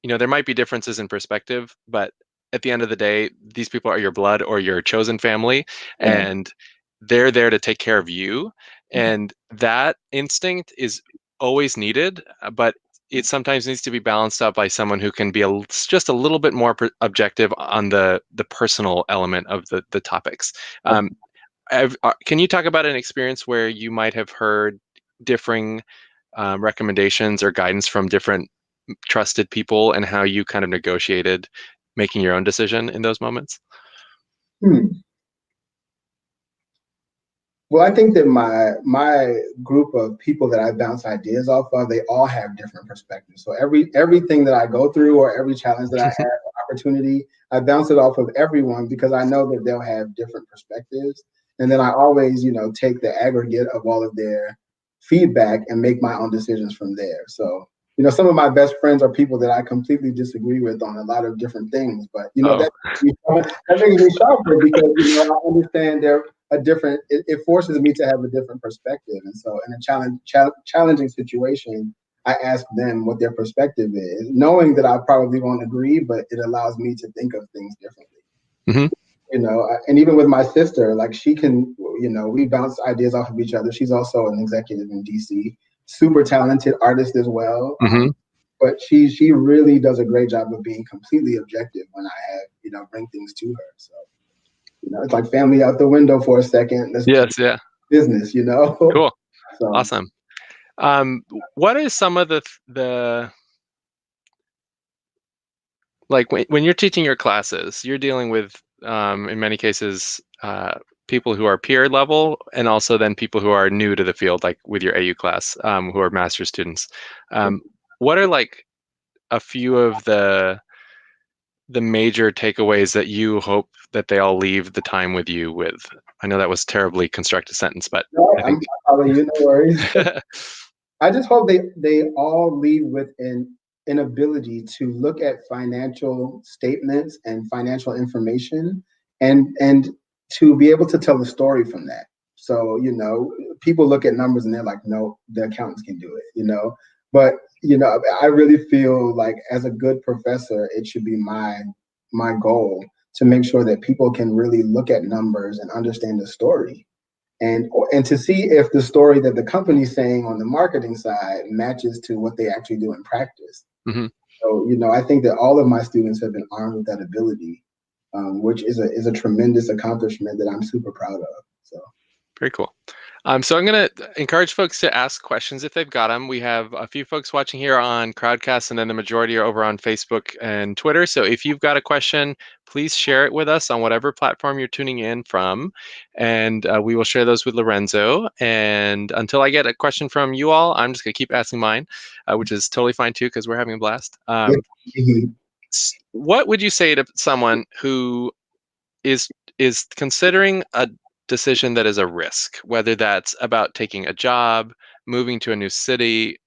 there might be differences in perspective, but at the end of the day, these people are your blood or your chosen family, Right. and they're there to take care of you. And that instinct is always needed, but it sometimes needs to be balanced out by someone who can be just a little bit more objective on the personal element of the topics. Um, can you talk about an experience where you might have heard differing recommendations or guidance from different trusted people, and how you kind of negotiated making your own decision in those moments? Hmm. Well, I think that my group of people that I bounce ideas off of, they all have different perspectives. So everything that I go through or every challenge that I have, opportunity, I bounce it off of everyone because I know that they'll have different perspectives. And then I always, take the aggregate of all of their feedback and make my own decisions from there. So, some of my best friends are people that I completely disagree with on a lot of different things. But Oh. that makes me sharper because I understand they're a different. It forces me to have a different perspective, and so in a challenging situation, I ask them what their perspective is, knowing that I probably won't agree, but it allows me to think of things differently. Hmm. And even with my sister, like she can, we bounce ideas off of each other. She's also an executive in DC, super talented artist as well. Hmm. But she really does a great job of being completely objective when I have, bring things to her. So, it's like family out the window for a second. Let's do Yes. Yeah. business. Cool. So, Awesome. Um, what is some of the like when you're teaching your classes, you're dealing with in many cases people who are peer level, and also then people who are new to the field, like with your AU class, who are master's students. Um, what are like a few of the major takeaways that you hope that they all leave the time with you with? I know that was terribly constructed sentence, but no, I I'm think. following you, no worries. I just hope they all leave with an ability to look at financial statements and financial information and to be able to tell the story from that. So, people look at numbers and they're like, no, the accountants can do it, but, I really feel like as a good professor, it should be my goal to make sure that people can really look at numbers and understand the story, and to see if the story that the company's saying on the marketing side matches to what they actually do in practice. Mm-hmm. So, I think that all of my students have been armed with that ability, which is a tremendous accomplishment that I'm super proud of. So. Very cool. So I'm going to encourage folks to ask questions if they've got them. We have a few folks watching here on Crowdcast, and then the majority are over on Facebook and Twitter. So if you've got a question, please share it with us on whatever platform you're tuning in from, and we will share those with Lorenzo. And until I get a question from you all, I'm just going to keep asking mine, which is totally fine too, because we're having a blast. What would you say to someone who is considering a decision that is a risk, whether that's about taking a job, moving to a new city,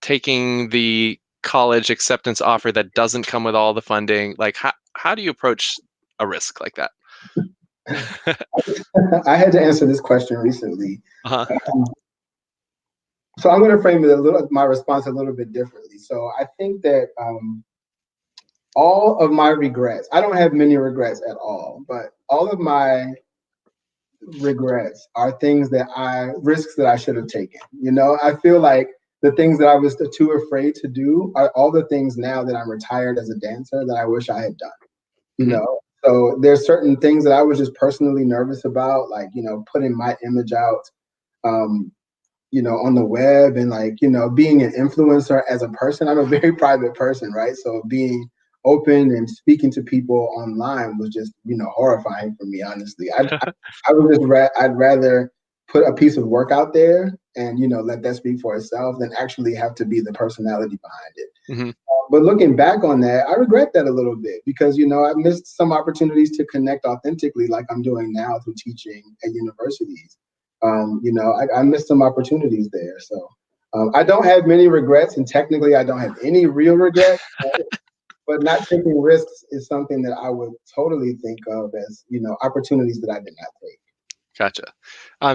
taking the college acceptance offer that doesn't come with all the funding? Like, how do you approach a risk like that? I had to answer this question recently. Uh-huh. So I'm going to frame it my response a little bit differently. So I think that all of my regrets, I don't have many regrets at all, but all of my regrets are risks that I should have taken. I feel like the things that I was too afraid to do are all the things now that I'm retired as a dancer that I wish I had done. So there's certain things that I was just personally nervous about, like, putting my image out, on the web, and like, being an influencer as a person. I'm a very private person, right? So being open and speaking to people online was just, horrifying for me, honestly. I'd rather put a piece of work out there and, let that speak for itself than actually have to be the personality behind it. Mm-hmm. But looking back on that, I regret that a little bit because, I missed some opportunities to connect authentically like I'm doing now through teaching at universities. I missed some opportunities there. So I don't have many regrets, and technically I don't have any real regrets. But not taking risks is something that I would totally think of as, opportunities that I did not take. Gotcha.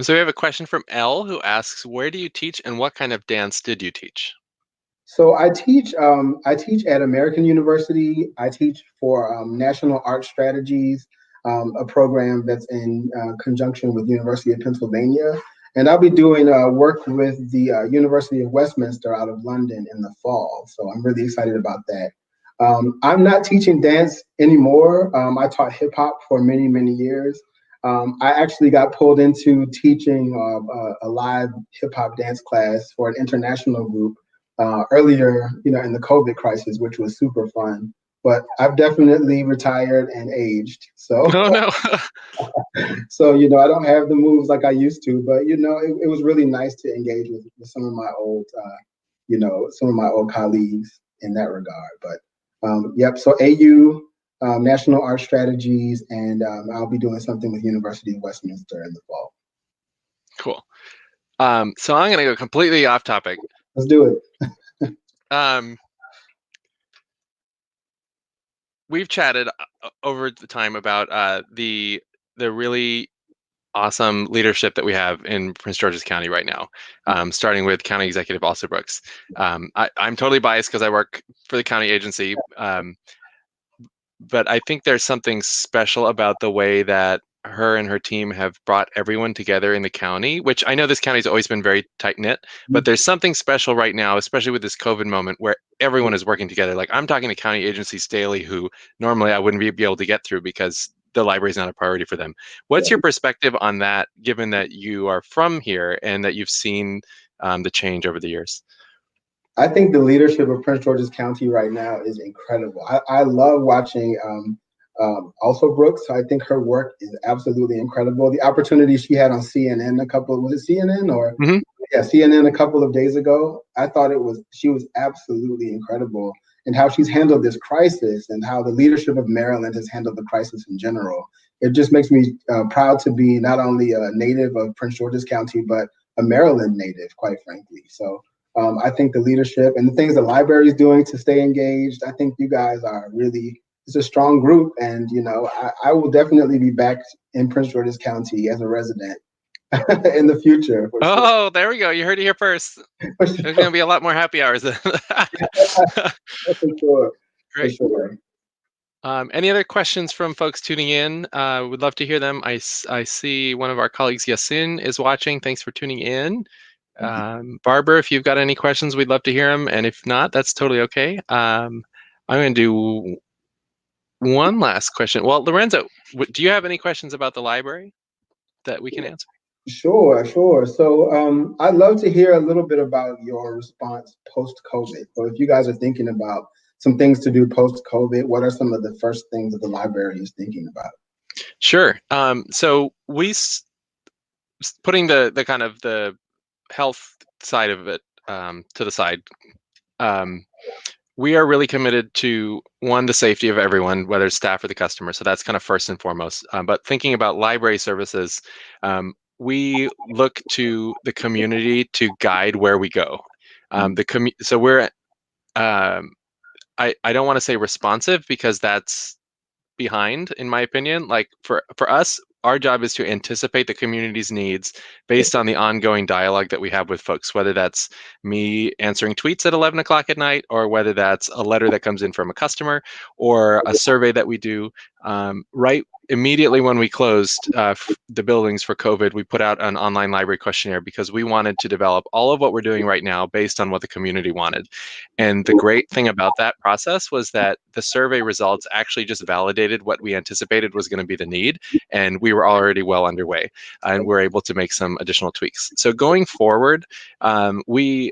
So we have a question from Elle who asks, where do you teach and what kind of dance did you teach? So I teach at American University. I teach for National Art Strategies, a program that's in conjunction with University of Pennsylvania. And I'll be doing work with the University of Westminster out of London in the fall. So I'm really excited about that. I'm not teaching dance anymore. I taught hip hop for many, many years. I actually got pulled into teaching a live hip hop dance class for an international group earlier, in the COVID crisis, which was super fun. But I've definitely retired and aged. So, Oh no. so I don't have the moves like I used to. But it was really nice to engage with some of my old, colleagues in that regard. But yep. So AU, National Art Strategies, and I'll be doing something with University of Westminster in the fall. Cool. So I'm going to go completely off topic. Let's do it. We've chatted over the time about the really awesome leadership that we have in Prince George's County right now, starting with County Executive Alsobrooks. I'm totally biased because I work for the county agency, but I think there's something special about the way that her and her team have brought everyone together in the county, which I know this county's always been very tight-knit, but there's something special right now, especially with this COVID moment, where everyone is working together. Like, I'm talking to county agencies daily who normally I wouldn't be able to get through because the library is not a priority for them. What's your perspective on that, given that you are from here and that you've seen the change over the years? I think the leadership of Prince George's County right now is incredible. I love watching Alsobrooks. I think her work is absolutely incredible. The opportunity she had on CNN was it CNN or? Mm-hmm. Yeah, CNN a couple of days ago. I thought she was absolutely incredible, and how she's handled this crisis and how the leadership of Maryland has handled the crisis in general. It just makes me proud to be not only a native of Prince George's County, but a Maryland native, quite frankly. So I think the leadership and the things the library is doing to stay engaged, I think you guys are really it's a strong group, and I will definitely be back in Prince George's County as a resident in the future. For sure. Oh, there we go. You heard it here first. For There's sure. going to be a lot more happy hours. For sure. For Great. sure. Any other questions from folks tuning in? Would love to hear them. I see one of our colleagues, Yasin, is watching. Thanks for tuning in. Barbara, if you've got any questions, we'd love to hear them. And if not, that's totally okay. I'm going to do one last question. Well, Lorenzo, do you have any questions about the library that we can answer? Sure, sure. So I'd love to hear a little bit about your response post-COVID. So if you guys are thinking about some things to do post-COVID, what are some of the first things that the library is thinking about? Sure. So putting the kind of the health side of it to the side, we are really committed to, one, the safety of everyone, whether it's staff or the customer. So that's kind of first and foremost. But thinking about library services, we look to the community to guide where we go. So we're, I don't want to say responsive, because that's behind, in my opinion. Like for us, our job is to anticipate the community's needs based on the ongoing dialogue that we have with folks, whether that's me answering tweets at 11 o'clock at night, or whether that's a letter that comes in from a customer, or a survey that we do. Right immediately when we closed the buildings for COVID, we put out an online library questionnaire, because we wanted to develop all of what we're doing right now based on what the community wanted. And the great thing about that process was that the survey results actually just validated what we anticipated was going to be the need, and we were already well underway, and we're able to make some additional tweaks. So going forward, we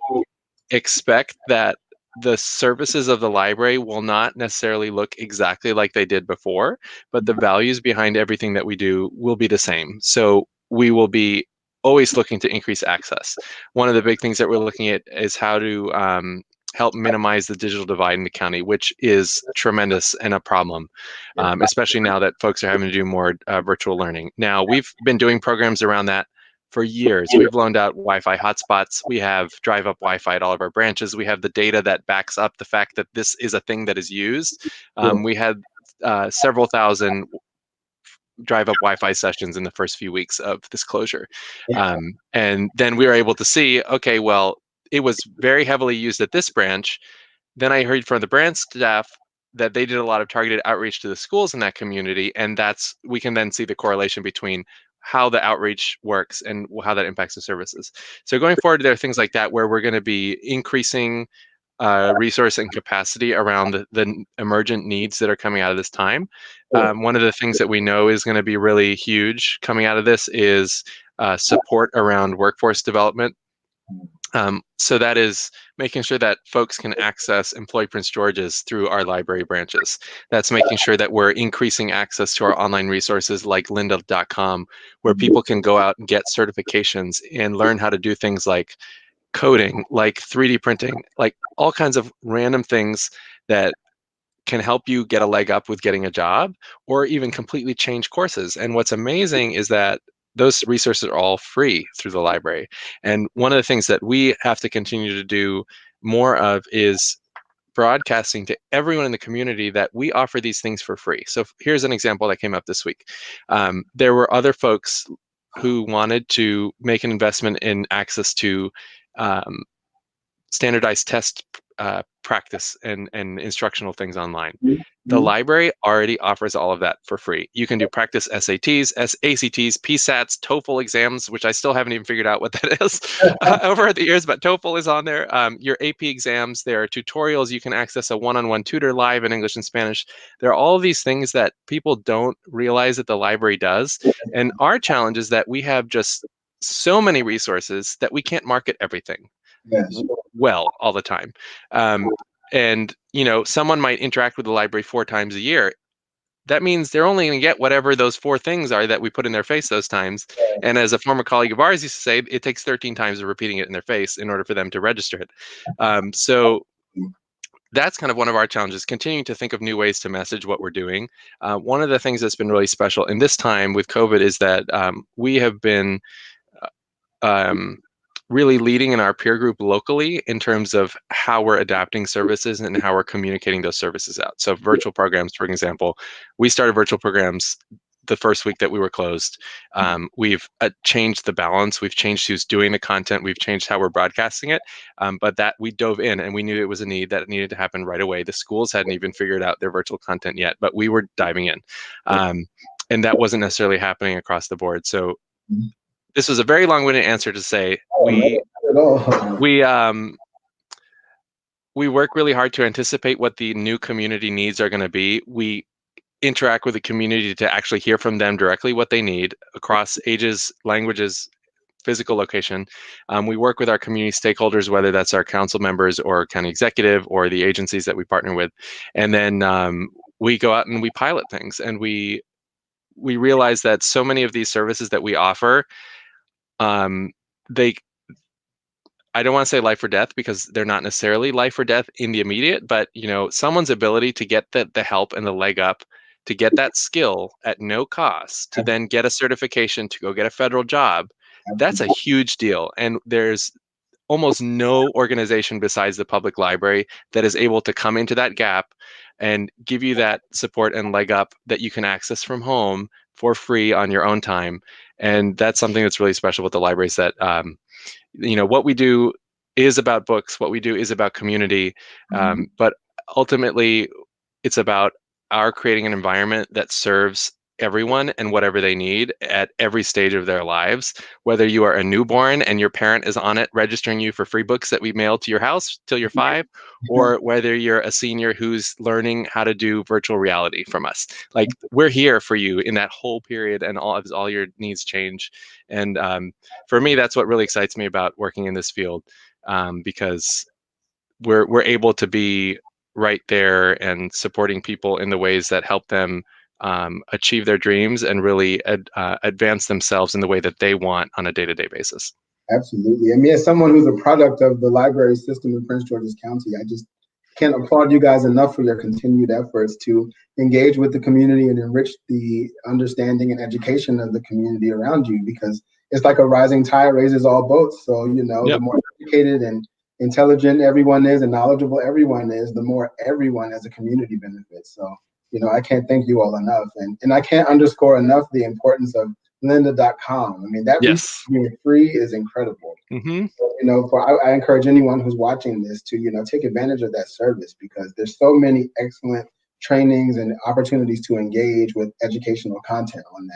expect that the services of the library will not necessarily look exactly like they did before, but the values behind everything that we do will be the same. So we will be always looking to increase access. One of the big things that we're looking at is how to help minimize the digital divide in the county, which is tremendous and a problem, especially now that folks are having to do more virtual learning. Now, we've been doing programs around that for years. We've loaned out Wi-Fi hotspots. We have drive-up Wi-Fi at all of our branches. We have the data that backs up the fact that this is a thing that is used. We had several thousand drive-up Wi-Fi sessions in the first few weeks of this closure. And then we were able to see, okay, well, it was very heavily used at this branch. Then I heard from the branch staff that they did a lot of targeted outreach to the schools in that community, and we can then see the correlation between how the outreach works and how that impacts the services. So going forward, there are things like that where we're going to be increasing resource and capacity around the emergent needs that are coming out of this time. One of the things that we know is going to be really huge coming out of this is support around workforce development. So that is making sure that folks can access Employ Prince George's through our library branches. That's making sure that we're increasing access to our online resources like lynda.com, where people can go out and get certifications and learn how to do things like coding, like 3D printing, like all kinds of random things that can help you get a leg up with getting a job, or even completely change courses. And what's amazing is that those resources are all free through the library. And one of the things that we have to continue to do more of is broadcasting to everyone in the community that we offer these things for free. So here's an example that came up this week. There were other folks who wanted to make an investment in access to standardized test practice and instructional things online. The library already offers all of that for free. You can do practice SATs, ACTs, PSATs, TOEFL exams, which I still haven't even figured out what that is over the years, but TOEFL is on there. Your AP exams, there are tutorials. You can access a one-on-one tutor live in English and Spanish. There are all of these things that people don't realize that the library does. And our challenge is that we have just so many resources that we can't market everything well all the time. And someone might interact with the library 4 times a year. That means they're only going to get whatever those 4 things are that we put in their face those times. And as a former colleague of ours used to say, it takes 13 times of repeating it in their face in order for them to register it. So that's kind of one of our challenges, continuing to think of new ways to message what we're doing. One of the things that's been really special in this time with COVID is that we have been really leading in our peer group locally in terms of how we're adapting services and how we're communicating those services out. So virtual programs, for example, we started virtual programs the first week that we were closed. We've changed the balance. We've changed who's doing the content. We've changed how we're broadcasting it. But that we dove in and we knew it was a need that needed to happen right away. The schools hadn't even figured out their virtual content yet, but we were diving in. And that wasn't necessarily happening across the board. So this was a very long-winded answer to say we work really hard to anticipate what the new community needs are going to be. We interact with the community to actually hear from them directly what they need across ages, languages, physical location. We work with our community stakeholders, whether that's our council members or county executive or the agencies that we partner with. And then we go out and we pilot things, and we realize that so many of these services that we offer, I don't want to say life or death because they're not necessarily life or death in the immediate, but someone's ability to get the help and the leg up, to get that skill at no cost, to then get a certification, to go get a federal job, that's a huge deal. And there's almost no organization besides the public library that is able to come into that gap and give you that support and leg up that you can access from home for free on your own time. And that's something that's really special with the libraries, that what we do is about books, what we do is about community, but ultimately it's about our creating an environment that serves everyone and whatever they need at every stage of their lives. Whether you are a newborn and your parent is on it registering you for free books that we mail to your house till you're 5, or whether you're a senior who's learning how to do virtual reality from us. Like, we're here for you in that whole period, and all your needs change. And for me, that's what really excites me about working in this field, because we're able to be right there and supporting people in the ways that help them achieve their dreams and really advance themselves in the way that they want on a day-to-day basis. Absolutely. I mean, as someone who's a product of the library system in Prince George's County, I just can't applaud you guys enough for your continued efforts to engage with the community and enrich the understanding and education of the community around you, because it's like a rising tide raises all boats. So, the more educated and intelligent everyone is and knowledgeable everyone is, the more everyone as a community benefits. So, I can't thank you all enough. And I can't underscore enough the importance of lynda.com. I mean, that being free is incredible. So, I encourage anyone who's watching this to, take advantage of that service, because there's so many excellent trainings and opportunities to engage with educational content on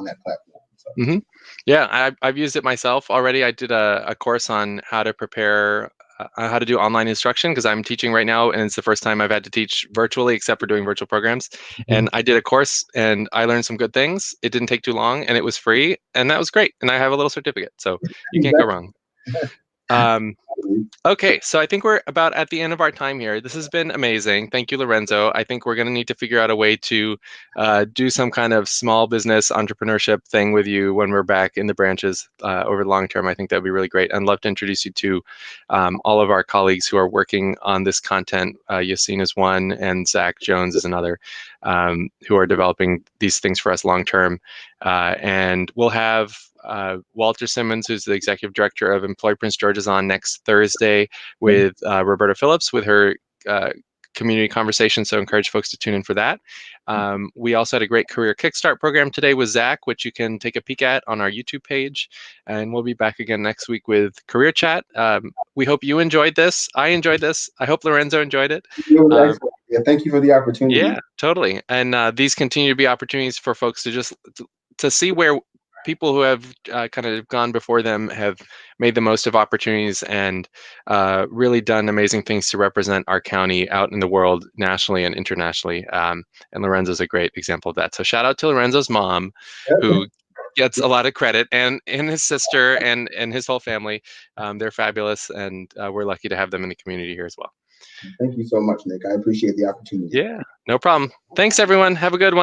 that platform. So. Yeah, I've used it myself already. I did a course on how to prepare, how to do online instruction, because I'm teaching right now, and it's the first time I've had to teach virtually, except for doing virtual programs. And I did a course, and I learned some good things. It didn't take too long, and it was free, and that was great. And I have a little certificate, so you can't go wrong. Okay, so I think we're about at the end of our time here. This has been amazing. Thank you, Lorenzo. I think we're going to need to figure out a way to do some kind of small business entrepreneurship thing with you when we're back in the branches over the long term. I think that would be really great. I'd love to introduce you to all of our colleagues who are working on this content. Yassine is one, and Zach Jones is another, who are developing these things for us long term. And we'll have Walter Simmons, who's the executive director of Employ Prince George, is on next Thursday with Roberta Phillips with her community conversation. So encourage folks to tune in for that. We also had a great career kickstart program today with Zach, which you can take a peek at on our YouTube page. And we'll be back again next week with Career Chat. We hope you enjoyed this. I enjoyed this. I hope Lorenzo enjoyed it. Yeah, thank you for the opportunity. Yeah, totally. And these continue to be opportunities for folks to just to see where people who have kind of gone before them have made the most of opportunities and really done amazing things to represent our county out in the world, nationally and internationally. And Lorenzo's a great example of that. So shout out to Lorenzo's mom, who gets a lot of credit, and his sister and his whole family. They're fabulous, and we're lucky to have them in the community here as well. Thank you so much, Nick. I appreciate the opportunity. Yeah, no problem. Thanks, everyone. Have a good one.